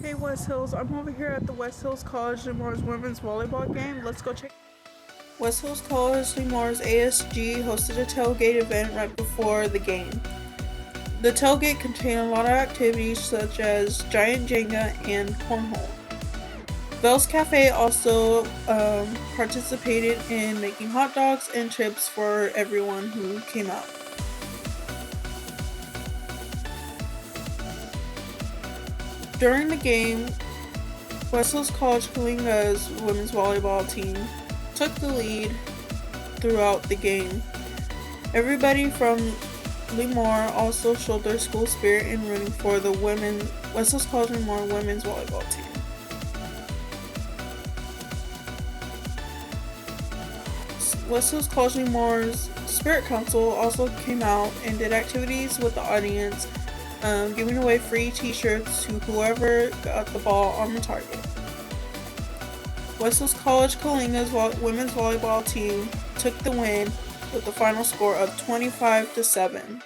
Hey West Hills, I'm over here at the West Hills College Lemore's women's volleyball game. Let's go check. West Hills College Lemore's ASG hosted a tailgate event right before the game. The tailgate contained a lot of activities such as giant Jenga and cornhole. Bell's Cafe also participated in making hot dogs and chips for everyone who came out. During the game, West Hills College Kalinga's women's volleyball team took the lead throughout the game. Everybody from Lemore also showed their school spirit in rooting for the West Hills College Lemore women's volleyball team. West Hills College Lemore's Spirit Council also came out and did activities with the audience, giving away free t-shirts to whoever got the ball on the target. West Hills College Kalinga's women's volleyball team took the win with the final score of 25-7.